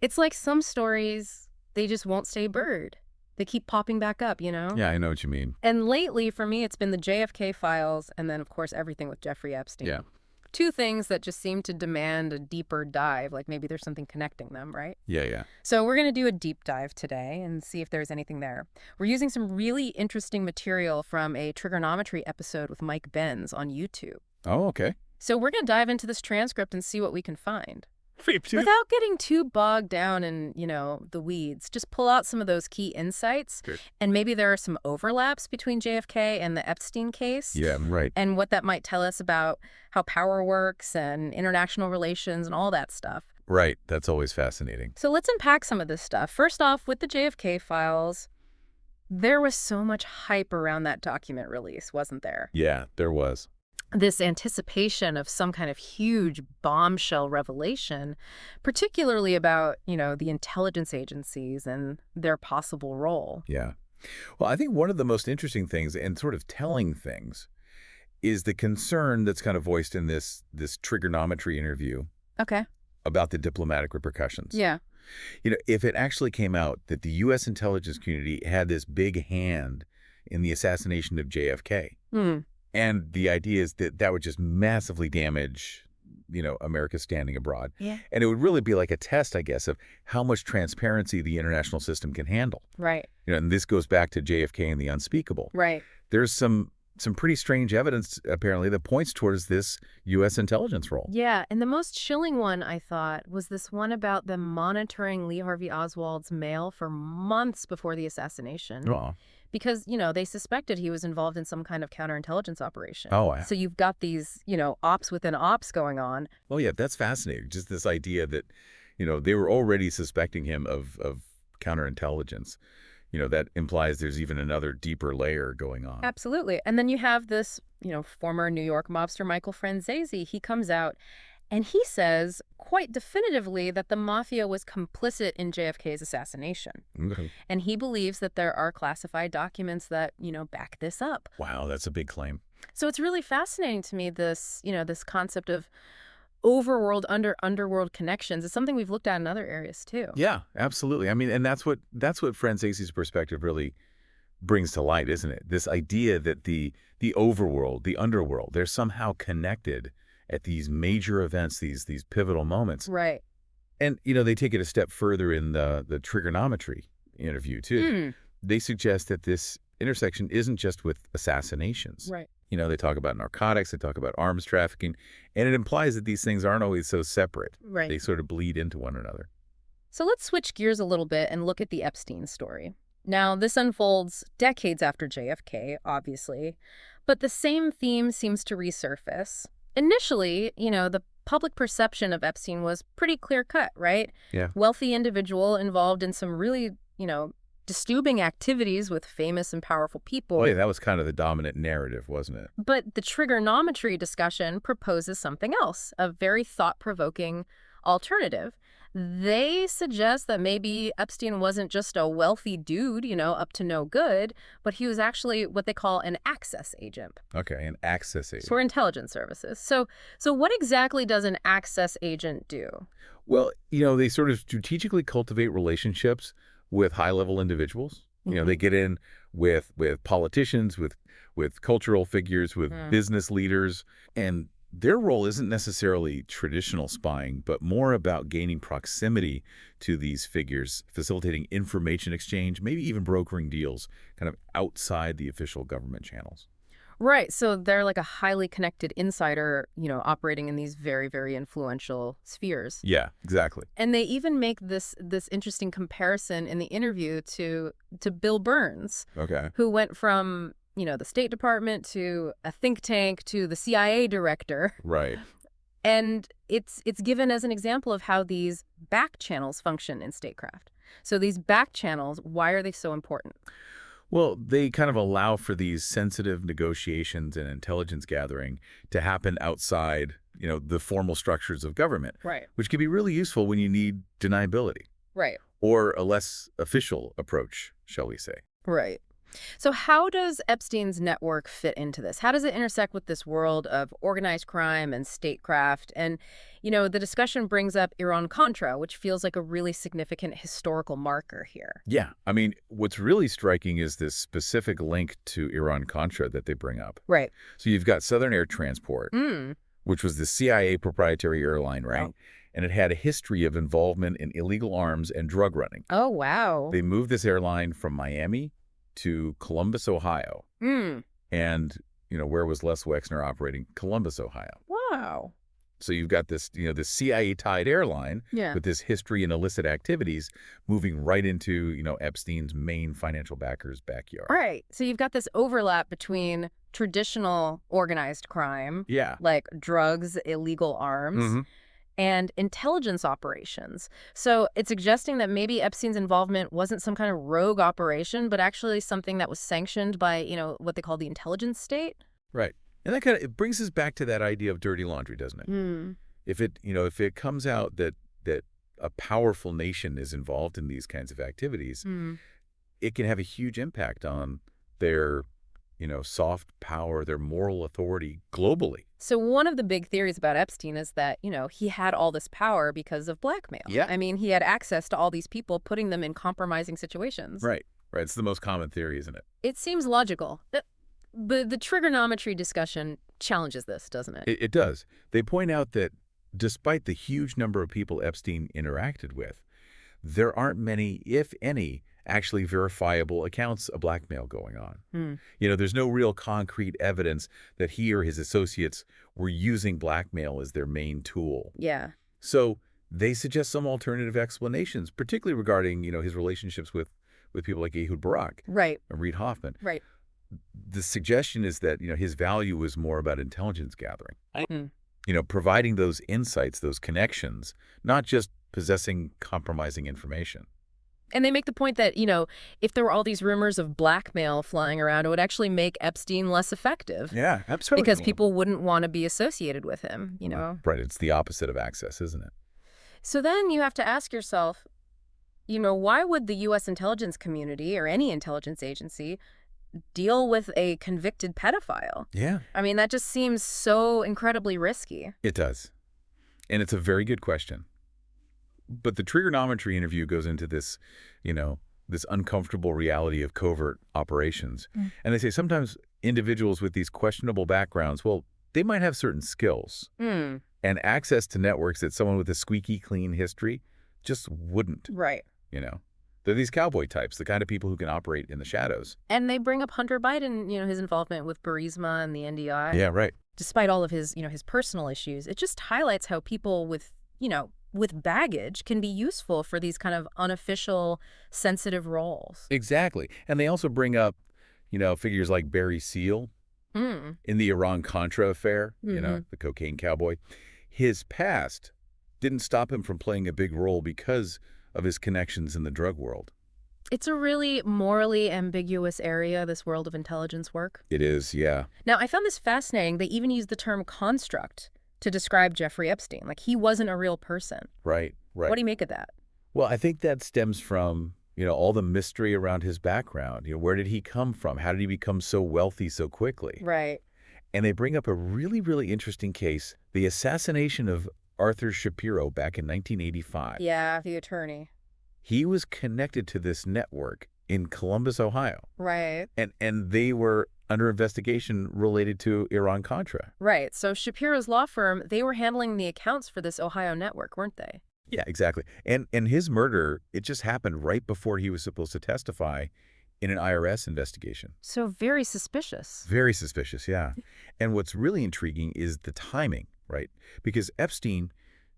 It's like some stories, they just won't stay buried. They keep popping back up, you know? Yeah, I know what you mean. And lately, for me, it's been the JFK files and then, of course, everything with Jeffrey Yeah. Epstein. Two things that just seem to demand a deeper dive, like maybe there's something connecting them, right? Yeah, yeah. So we're going to do a deep dive today and see if there's anything there. We're using some really interesting material from a trigonometry episode with Mike Benz on YouTube. Oh, okay. So we're going to dive into this transcript and see what we can find. Wait, Without getting too bogged down in, the weeds, just pull out some of those key insights. Good. And maybe there are some overlaps between JFK and the Epstein case. Yeah, right. And what that might tell us about how power works and international relations and all that stuff. Right. That's always fascinating. So let's unpack some of this stuff. First off, with the JFK files, there was so much hype around that document release, wasn't there? Yeah, there was. This anticipation of some kind of huge bombshell revelation, particularly about, the intelligence agencies and their possible role. Yeah. Well, I think one of the most interesting things and sort of telling things is the concern that's kind of voiced in this trigonometry interview Okay. about the diplomatic repercussions. Yeah. If it actually came out that the U.S. intelligence community had this big hand in the assassination of JFK, and the idea is that that would just massively damage, America's standing abroad. Yeah. And it would really be like a test, I guess, of how much transparency the international system can handle. Right. And this goes back to JFK and the unspeakable. Right. There's some pretty strange evidence, apparently, that points towards this U.S. intelligence role. Yeah. And the most chilling one, I thought, was this one about them monitoring Lee Harvey Oswald's mail for months before the assassination. Oh. Because, they suspected he was involved in some kind of counterintelligence operation. Oh, So you've got these, ops within ops going on. Oh, yeah, that's fascinating. Just this idea that, they were already suspecting him of counterintelligence. That implies there's even another deeper layer going on. Absolutely. And then you have this, former New York mobster Michael Franzese. He comes out and he says quite definitively that the mafia was complicit in JFK's assassination. Okay. And he believes that there are classified documents that, back this up. Wow, that's a big claim. So it's really fascinating to me, this, this concept of overworld, underworld connections. It's something we've looked at in other areas, too. Yeah, absolutely. I mean, and that's what Franzese's perspective really brings to light, isn't it? This idea that the overworld, the underworld, they're somehow connected at these major events, these pivotal moments. Right. And, they take it a step further in the trigonometry interview, too. They suggest that this intersection isn't just with assassinations. Right. They talk about narcotics, they talk about arms trafficking, and it implies that these things aren't always so separate. Right. They sort of bleed into one another. So let's switch gears a little bit and look at the Epstein story. Now, this unfolds decades after JFK, obviously, but the same theme seems to resurface. Initially, the public perception of Epstein was pretty clear-cut, right? Yeah. Wealthy individual involved in some really, disturbing activities with famous and powerful people. Oh, yeah, that was kind of the dominant narrative, wasn't it? But the trigonometry discussion proposes something else, a very thought-provoking alternative. They suggest that maybe Epstein wasn't just a wealthy dude, up to no good, but he was actually what they call an access agent. Okay, an access agent. For intelligence services. So what exactly does an access agent do? Well, they sort of strategically cultivate relationships with high-level individuals. They get in with politicians, with cultural figures, with business leaders, and their role isn't necessarily traditional spying, but more about gaining proximity to these figures, facilitating information exchange, maybe even brokering deals kind of outside the official government channels. Right. So they're like a highly connected insider, operating in these very, very influential spheres. Yeah, exactly. And they even make this interesting comparison in the interview to Bill Burns, Okay. who went from, the State Department to a think tank to the CIA director. Right. And it's given as an example of how these back channels function in statecraft. So these back channels, why are they so important? Well, they kind of allow for these sensitive negotiations and intelligence gathering to happen outside, the formal structures of government. Right. Which can be really useful when you need deniability. Right. Or a less official approach, shall we say. Right. So how does Epstein's network fit into this? How does it intersect with this world of organized crime and statecraft? And, the discussion brings up Iran-Contra, which feels like a really significant historical marker here. Yeah. I mean, what's really striking is this specific link to Iran-Contra that they bring up. Right. So you've got Southern Air Transport, Mm. which was the CIA proprietary airline, right? Oh. And it had a history of involvement in illegal arms and drug running. Oh, wow. They moved this airline from Miami to Columbus, Ohio. Mm. And, where was Les Wexner operating? Columbus, Ohio. Wow. So you've got this, this CIA-tied airline Yeah. with this history and illicit activities moving right into, Epstein's main financial backer's backyard. Right. So you've got this overlap between traditional organized crime, Yeah. like drugs, illegal arms, Mm-hmm. and intelligence operations. So it's suggesting that maybe Epstein's involvement wasn't some kind of rogue operation, but actually something that was sanctioned by, what they call the intelligence state. Right. And that it brings us back to that idea of dirty laundry, doesn't it? Mm. If it comes out that a powerful nation is involved in these kinds of activities, it can have a huge impact on their, soft power, their moral authority globally. So one of the big theories about Epstein is that, he had all this power because of blackmail. Yeah. I mean, he had access to all these people, putting them in compromising situations. Right. Right. It's the most common theory, isn't it? It seems logical. But the trigonometry discussion challenges this, doesn't it? It does. They point out that despite the huge number of people Epstein interacted with, there aren't many, if any, actually verifiable accounts of blackmail going on. There's no real concrete evidence that he or his associates were using blackmail as their main tool. Yeah. So they suggest some alternative explanations, particularly regarding, his relationships with people like Ehud Barak Right. and Reid Hoffman. Right. The suggestion is that, his value was more about intelligence gathering. Mm. Providing those insights, those connections, not just possessing compromising information. And they make the point that, if there were all these rumors of blackmail flying around, it would actually make Epstein less effective. Yeah, absolutely. Because people wouldn't want to be associated with him, Right. It's the opposite of access, isn't it? So then you have to ask yourself, why would the U.S. intelligence community or any intelligence agency deal with a convicted pedophile? Yeah. I mean, that just seems so incredibly risky. It does. And it's a very good question. But the trigonometry interview goes into this, this uncomfortable reality of covert operations. And they say sometimes individuals with these questionable backgrounds, well, they might have certain skills and access to networks that someone with a squeaky clean history just wouldn't. Right. They're these cowboy types, the kind of people who can operate in the shadows. And they bring up Hunter Biden, his involvement with Burisma and the NDI. Yeah, right. Despite all of his, his personal issues, it just highlights how people with, with baggage can be useful for these kind of unofficial, sensitive roles. Exactly. And they also bring up, figures like Barry Seal in the Iran-Contra affair, the cocaine cowboy. His past didn't stop him from playing a big role because of his connections in the drug world. It's a really morally ambiguous area, this world of intelligence work. It is, yeah. Now, I found this fascinating. They even use the term construct to describe Jeffrey Epstein. Like, he wasn't a real person. Right, right. What do you make of that? Well, I think that stems from, all the mystery around his background. Where did he come from? How did he become so wealthy so quickly? Right. And they bring up a really, really interesting case, the assassination of Arthur Shapiro back in 1985. Yeah, the attorney. He was connected to this network in Columbus, Ohio. Right. And they were under investigation related to Iran-Contra. Right. So Shapiro's law firm, they were handling the accounts for this Ohio network, weren't they? Yeah, exactly. And his murder, it just happened right before he was supposed to testify in an IRS investigation. So very suspicious. Very suspicious, yeah. And what's really intriguing is the timing, right? Because Epstein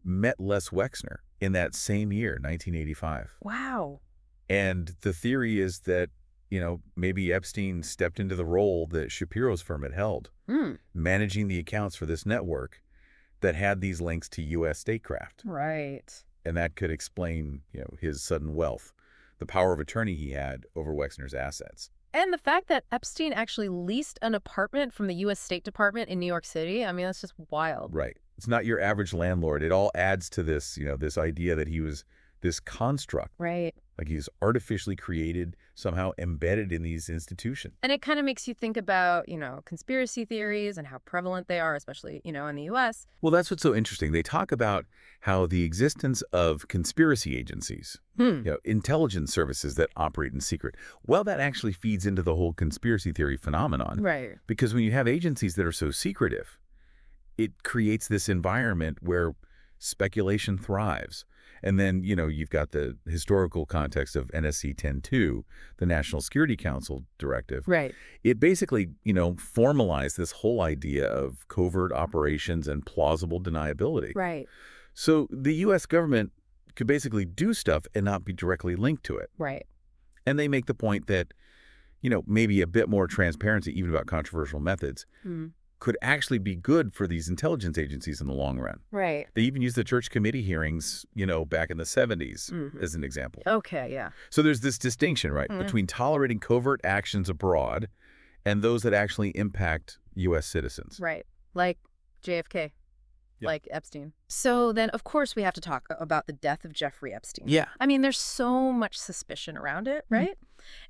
met Les Wexner in that same year, 1985. Wow. And the theory is that, maybe Epstein stepped into the role that Shapiro's firm had held, managing the accounts for this network that had these links to U.S. statecraft. Right. And that could explain, his sudden wealth, the power of attorney he had over Wexner's assets. And the fact that Epstein actually leased an apartment from the U.S. State Department in New York City, I mean, that's just wild. Right. It's not your average landlord. It all adds to this, this idea that he was this construct. Right. Like he's artificially created, somehow embedded in these institutions. And it kind of makes you think about, conspiracy theories and how prevalent they are, especially, in the U.S. Well, that's what's so interesting. They talk about how the existence of conspiracy agencies, intelligence services that operate in secret, well, that actually feeds into the whole conspiracy theory phenomenon. Right. Because when you have agencies that are so secretive, it creates this environment where speculation thrives. And then, you've got the historical context of NSC 10-2, the National Security Council directive. Right. It basically, formalized this whole idea of covert operations and plausible deniability. Right. So the U.S. government could basically do stuff and not be directly linked to it. Right. And they make the point that, maybe a bit more transparency, even about controversial methods, could actually be good for these intelligence agencies in the long run. Right. They even used the church committee hearings, back in the 70s as an example. Okay, yeah. So there's this distinction, right, between tolerating covert actions abroad and those that actually impact U.S. citizens. Right. Like JFK. Yeah. Like Epstein. So then, of course, we have to talk about the death of Jeffrey Epstein. Yeah. I mean, there's so much suspicion around it, right?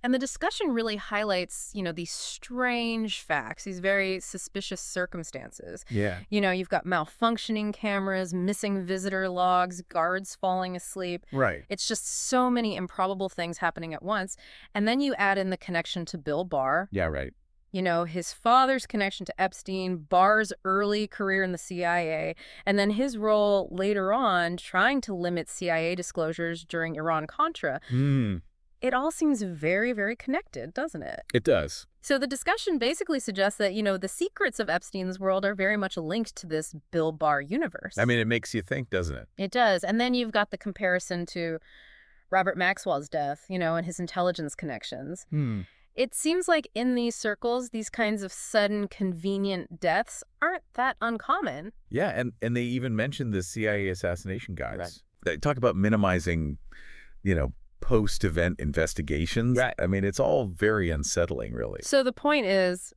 And the discussion really highlights, these strange facts, these very suspicious circumstances. Yeah. You've got malfunctioning cameras, missing visitor logs, guards falling asleep. Right. It's just so many improbable things happening at once. And then you add in the connection to Bill Barr. Yeah, right. His father's connection to Epstein, Barr's early career in the CIA, and then his role later on trying to limit CIA disclosures during Iran-Contra. It all seems very, very connected, doesn't it? It does. So the discussion basically suggests that, the secrets of Epstein's world are very much linked to this Bill Barr universe. I mean, it makes you think, doesn't it? It does. And then you've got the comparison to Robert Maxwell's death, and his intelligence connections. It seems like in these circles, these kinds of sudden, convenient deaths aren't that uncommon. Yeah, and they even mentioned the CIA assassination guides. Right. They talk about minimizing, post-event investigations. Right. I mean, it's all very unsettling, really. So the point is,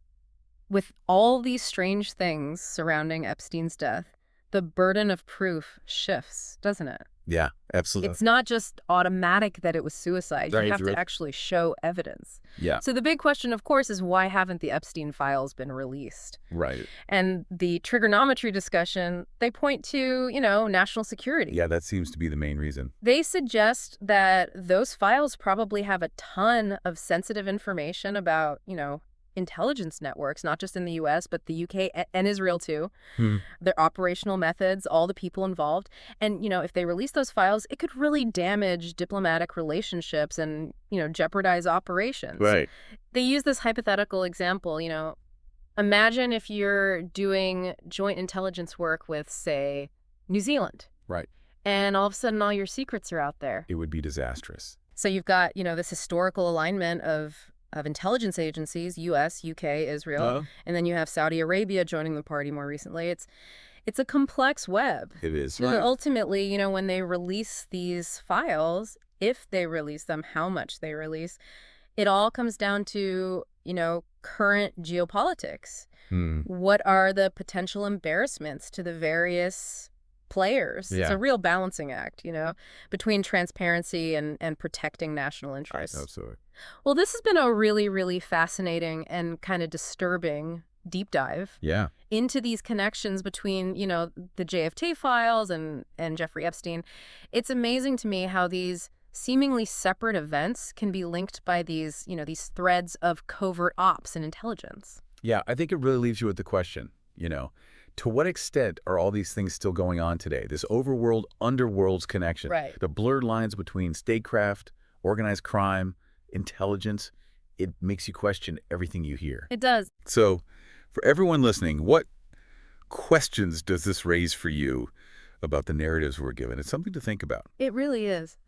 with all these strange things surrounding Epstein's death, the burden of proof shifts, doesn't it? Yeah, absolutely. It's not just automatic that it was suicide. Right, You have right. to actually show evidence. Yeah, So the big question, of course, is why haven't the Epstein files been released? right. And the trigonometry discussion, they point to, national security. Yeah, that seems to be the main reason. They suggest that those files probably have a ton of sensitive information about, intelligence networks, not just in the U.S., but the U.K. and Israel, too. Their operational methods, all the people involved. And, if they release those files, it could really damage diplomatic relationships and, jeopardize operations. Right. They use this hypothetical example, imagine if you're doing joint intelligence work with, say, New Zealand. Right. And all of a sudden, all your secrets are out there. It would be disastrous. So you've got, this historical alignment of intelligence agencies, U.S., U.K., Israel, and then you have Saudi Arabia joining the party more recently. It's a complex web. It is. So ultimately, when they release these files, if they release them, how much they release, it all comes down to, current geopolitics. What are the potential embarrassments to the various players? Yeah. It's a real balancing act, between transparency and protecting national interests. Absolutely. Well, this has been a really, really fascinating and kind of disturbing deep dive Yeah. into these connections between, the JFK files and Jeffrey Epstein. It's amazing to me how these seemingly separate events can be linked by these, these threads of covert ops and intelligence. Yeah, I think it really leaves you with the question, to what extent are all these things still going on today? This overworld, underworlds connection. Right. The blurred lines between statecraft, organized crime, intelligence, it makes you question everything you hear. It does. So, for everyone listening, what questions does this raise for you about the narratives we're given? It's something to think about. It really is.